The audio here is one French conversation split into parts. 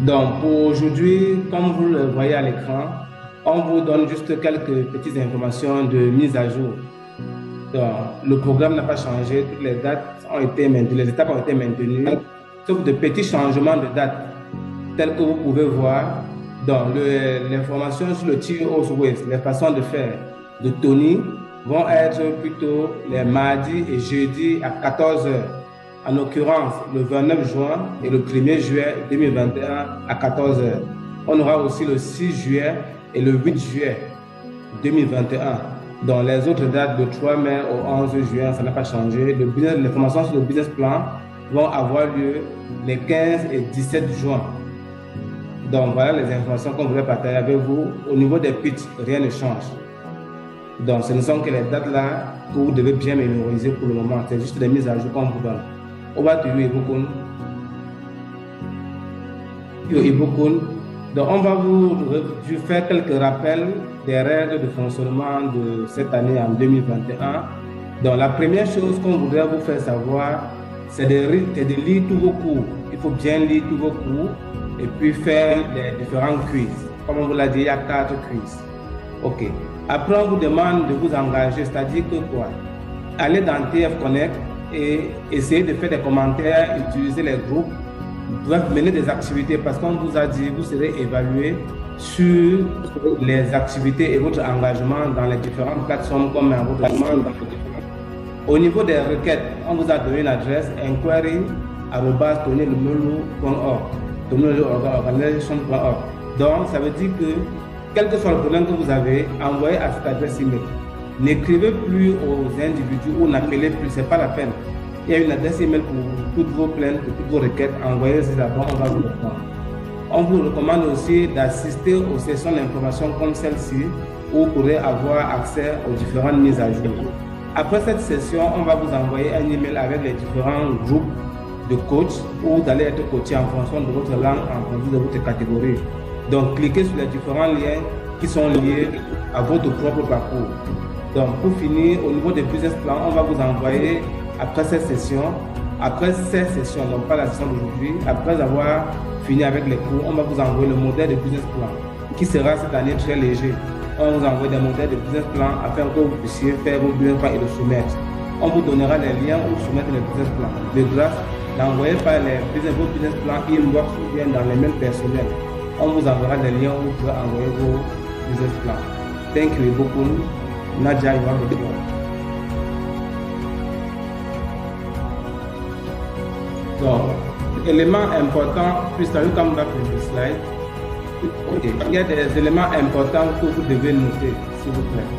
Donc, pour aujourd'hui, comme vous le voyez à l'écran, on vous donne juste quelques petites informations de mise à jour. Donc, le programme n'a pas changé, toutes les dates ont été maintenues, les étapes ont été maintenues, sauf de petits changements de date, tels que vous pouvez voir dans l'information sur le TOS Waste, les façons de faire de Tony vont être plutôt les mardis et jeudis à 14 heures. En l'occurrence, le 29 juin et le 1er juillet 2021 à 14 heures. On aura aussi le 6 juillet et le 8 juillet 2021. Dans les autres dates, de 3 mai au 11 juin, ça n'a pas changé. Les formations sur le business plan vont avoir lieu les 15 et 17 juin. Donc voilà les informations qu'on voulait partager avec vous. Au niveau des pitchs, rien ne change. Donc ce ne sont que les dates là que vous devez bien mémoriser pour le moment. C'est juste des mises à jour qu'on vous donne. Donc on va vous faire quelques rappels des règles de fonctionnement de cette année en 2021. Donc la première chose qu'on voudrait vous faire savoir, c'est de lire tous vos cours. Il faut bien lire tous vos cours et puis faire les différents quiz. Comme on vous l'a dit, il y a 4 quiz. OK. Après, on vous demande de vous engager, c'est-à-dire que quoi? Allez dans TF Connect et essayez de faire des commentaires, utiliser les groupes, bref, mener des activités parce qu'on vous a dit, vous serez évalué sur les activités et votre engagement dans les différentes plateformes comme votre engagement. Au niveau des requêtes, on vous a donné une adresse inquiry@tonylemelu.org. Donc, ça veut dire que quel que soit le problème que vous avez, envoyez à cette adresse email. N'écrivez plus aux individus ou n'appelez plus, ce n'est pas la peine. Il y a une adresse email pour toutes vos plaintes, pour toutes vos requêtes. Envoyez-les là-bas, on va vous répondre. On vous recommande aussi d'assister aux sessions d'information comme celle-ci où vous pourrez avoir accès aux différentes mises à jour. Après cette session, on va vous envoyer un email avec les différents groupes de coachs où vous allez être coaché en fonction de votre langue, en fonction de votre catégorie. Donc, cliquez sur les différents liens qui sont liés à votre propre parcours. Donc, pour finir, au niveau des business plans, on va vous envoyer, après ces sessions, donc pas la session d'aujourd'hui, après avoir fini avec les cours, on va vous envoyer le modèle de business plan qui sera cette année très léger. On vous envoie des modèles de business plan afin que vous puissiez faire vos business plans et le soumettre. On vous donnera les liens où soumettre les business plans. De grâce, n'envoyez pas vos business plans inbox ou bien dans les mails personnels. On vous enverra des liens où vous pouvez envoyer vos business plans. Thank you beaucoup. Nadia, you have the floor. Donc, élément important, please can you come back to the slide? Okay. Il y a des éléments importants que vous devez noter, s'il vous plaît.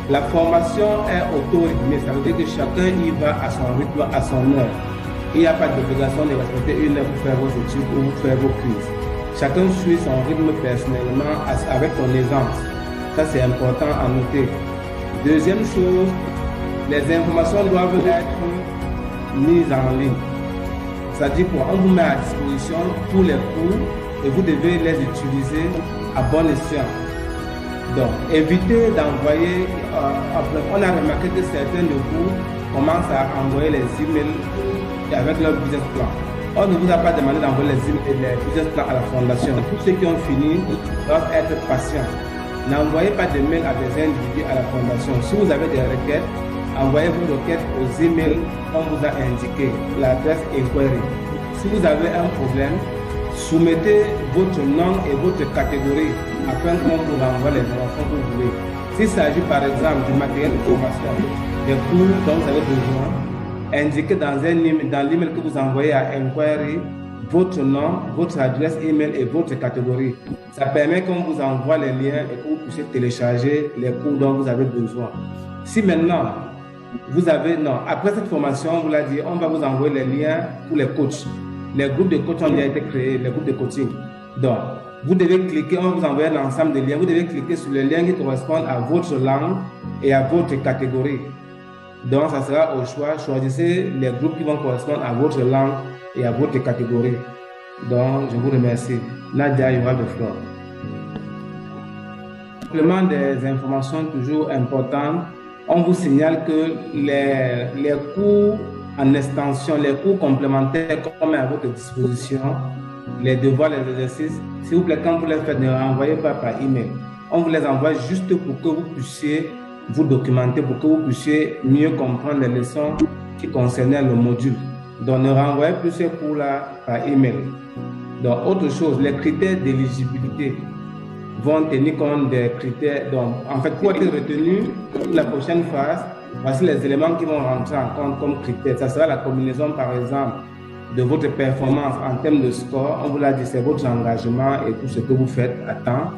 La formation est auto-rythmée, ça veut dire que chacun y va à son rythme, à son heure. Il n'y a pas d'obligation de respecter une heure pour faire vos études ou pour faire vos quiz. Chacun suit son rythme personnellement avec son aisance. Ça, c'est important à noter. Deuxième chose, les informations doivent être mises en ligne. C'est-à-dire qu'on vous met à disposition tous les cours et vous devez les utiliser à bon escient. Donc, évitez d'envoyer, on a remarqué que certains de vous commencent à envoyer les emails avec leur business plan. On ne vous a pas demandé d'envoyer les emails et les business plans à la fondation. Tous ceux qui ont fini doivent être patients. N'envoyez pas de mails à des individus à la fondation. Si vous avez des requêtes, envoyez vos requêtes aux emails qu'on vous a indiqué, l'adresse inquiry. Si vous avez un problème, soumettez votre nom et votre catégorie afin qu'on vous renvoie les informations que vous voulez. S'il s'agit par exemple du matériel de formation, des cours dont vous avez besoin, indiquez dans l'email que vous envoyez à inquiry votre nom, votre adresse email et votre catégorie. Ça permet qu'on vous envoie les liens et que vous puissiez télécharger les cours dont vous avez besoin. Si maintenant, après cette formation, on vous l'a dit, on va vous envoyer les liens pour les coachs. Les groupes de coachs ont déjà été créés, les groupes de coaching. Donc, vous devez cliquer, on va vous envoyer l'ensemble des liens, vous devez cliquer sur les liens qui correspondent à votre langue et à votre catégorie. Donc, ça sera au choix. Choisissez les groupes qui vont correspondre à votre langue et à votre catégorie. Donc, je vous remercie. Nadia, you have the floor. Complément des informations toujours importantes, on vous signale que les cours en extension, les cours complémentaires qu'on met à votre disposition les devoirs, les exercices, s'il vous plaît, quand vous les faites, ne renvoyez pas par email. On vous les envoie juste pour que vous puissiez vous documenter, pour que vous puissiez mieux comprendre les leçons qui concernaient le module. Donc, ne renvoyez plus ces cours-là par email. Donc, autre chose, les critères d'éligibilité vont tenir compte des critères. Donc, en fait, pour être retenu pour la prochaine phase, voici les éléments qui vont rentrer en compte comme critères. Ça sera la combinaison, par exemple, de votre performance en termes de score. On vous l'a dit, c'est votre engagement et tout ce que vous faites à temps.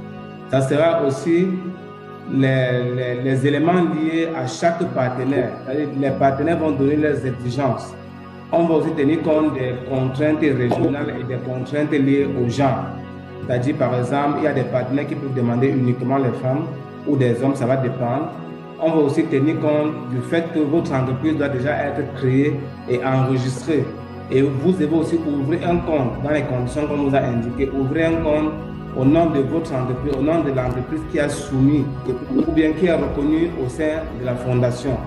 Ça sera aussi les éléments liés à chaque partenaire. Les partenaires vont donner leurs exigences. On va aussi tenir compte des contraintes régionales et des contraintes liées aux genres. C'est-à-dire, par exemple, il y a des partenaires qui peuvent demander uniquement les femmes ou des hommes, ça va dépendre. On va aussi tenir compte du fait que votre entreprise doit déjà être créée et enregistrée. Et vous devez aussi ouvrir un compte dans les conditions qu'on vous a indiquées. Ouvrir un compte au nom de votre entreprise, au nom de l'entreprise qui a soumis ou bien qui est reconnue au sein de la fondation.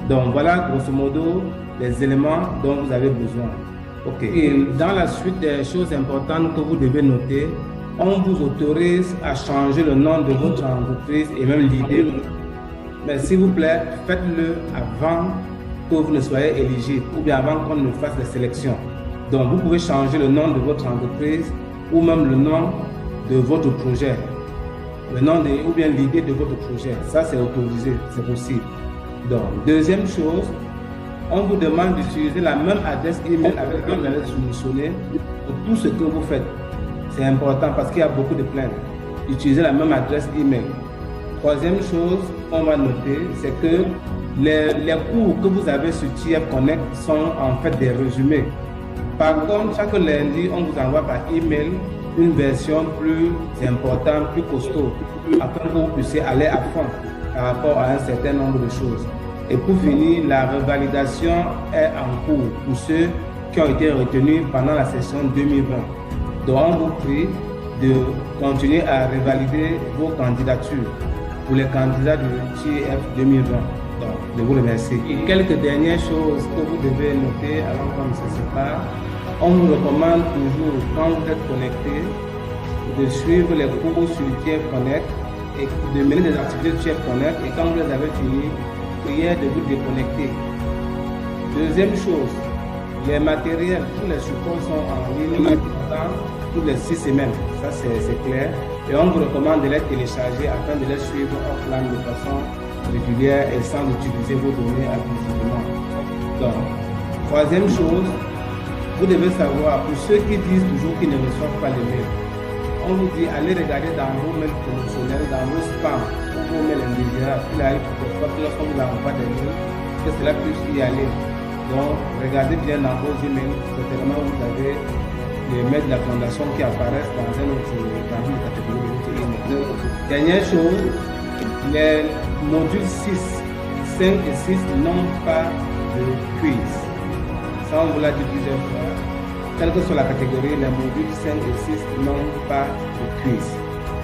Donc voilà, grosso modo, les éléments dont vous avez besoin. OK. Et dans la suite des choses importantes que vous devez noter, on vous autorise à changer le nom de votre entreprise et même l'idée. Mais s'il vous plaît, faites-le avant que vous ne soyez éligible ou bien avant qu'on ne fasse les sélections. Donc, vous pouvez changer le nom de votre entreprise ou même le nom de votre projet. Le nom ou bien l'idée de votre projet. Ça, c'est autorisé, c'est possible. Donc, deuxième chose, on vous demande d'utiliser la même adresse email avec laquelle vous allez soumissionner pour tout ce que vous faites. C'est important parce qu'il y a beaucoup de plaintes. Utilisez la même adresse email. Troisième chose qu'on va noter, c'est que les cours que vous avez sur TF Connect sont en fait des résumés. Par contre, chaque lundi, on vous envoie par email une version plus importante, plus costaud, afin que vous puissiez aller à fond par rapport à un certain nombre de choses. Et pour finir, la revalidation est en cours pour ceux qui ont été retenus pendant la session 2020. Donc, on vous prie de continuer à revalider vos candidatures pour les candidats du TF 2020. Donc, je vous remercie. Et quelques dernières choses que vous devez noter avant qu'on ne se sépare. On vous recommande toujours, quand vous êtes connecté, de suivre les cours sur TF Connect et de mener des activités sur TF Connect. Et quand vous les avez fini, priez de vous déconnecter. Deuxième chose, les matériels, tous les supports sont en ligne toutes les 6 semaines. Ça, c'est clair. Et on vous recommande de les télécharger afin de les suivre offline de façon régulière et sans utiliser vos données abusivement. Donc, troisième chose, vous devez savoir, pour ceux qui disent toujours qu'ils ne reçoivent pas les mails, on vous dit allez regarder dans vos mails promotionnels, dans vos spams, ou vos mails indésirables. Il arrive quelquefois que lorsqu'on vous envoie des mails, que cela puisse y aller. Donc, regardez bien dans vos emails, certainement vous avez les mails de la fondation qui apparaissent dans une catégorie de emails. Dernière chose, les modules 6, 5 et 6 n'ont pas de quiz. Ça, on vous l'a dit plusieurs fois. Quelle que soit la catégorie, les modules 5 et 6 n'ont pas de quiz.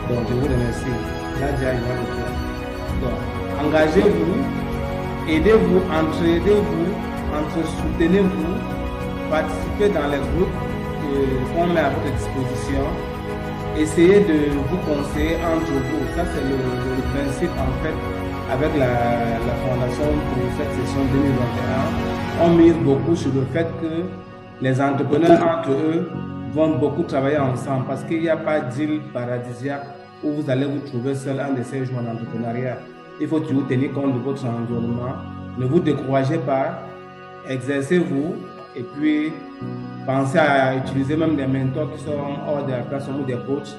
Donc, je vous remercie. Nadia, il va le faire. Donc, engagez-vous, aidez-vous, entraidez-vous, soutenez-vous, participez dans les groupes qu'on met à votre disposition. Essayez de vous conseiller entre vous. Ça, c'est le principe, en fait, avec la fondation pour cette session 2021. On mise beaucoup sur le fait que les entrepreneurs entre eux vont beaucoup travailler ensemble parce qu'il n'y a pas d'île paradisiaque où vous allez vous trouver seul un de ces jours en entrepreneuriat. Il faut toujours tenir compte de votre environnement. Ne vous découragez pas, exercez-vous et puis pensez à utiliser même des mentors qui sont hors de la place ou des coachs.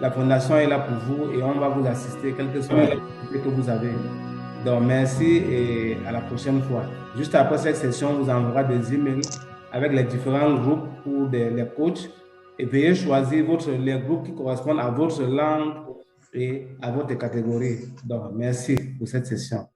La fondation est là pour vous et on va vous assister, quelle que soit l'activité que vous avez. Donc, merci et à la prochaine fois. Juste après cette session, on vous enverra des emails avec les différents groupes pour les coachs et veuillez choisir les groupes qui correspondent à votre langue et à votre catégorie. Donc, merci pour cette session.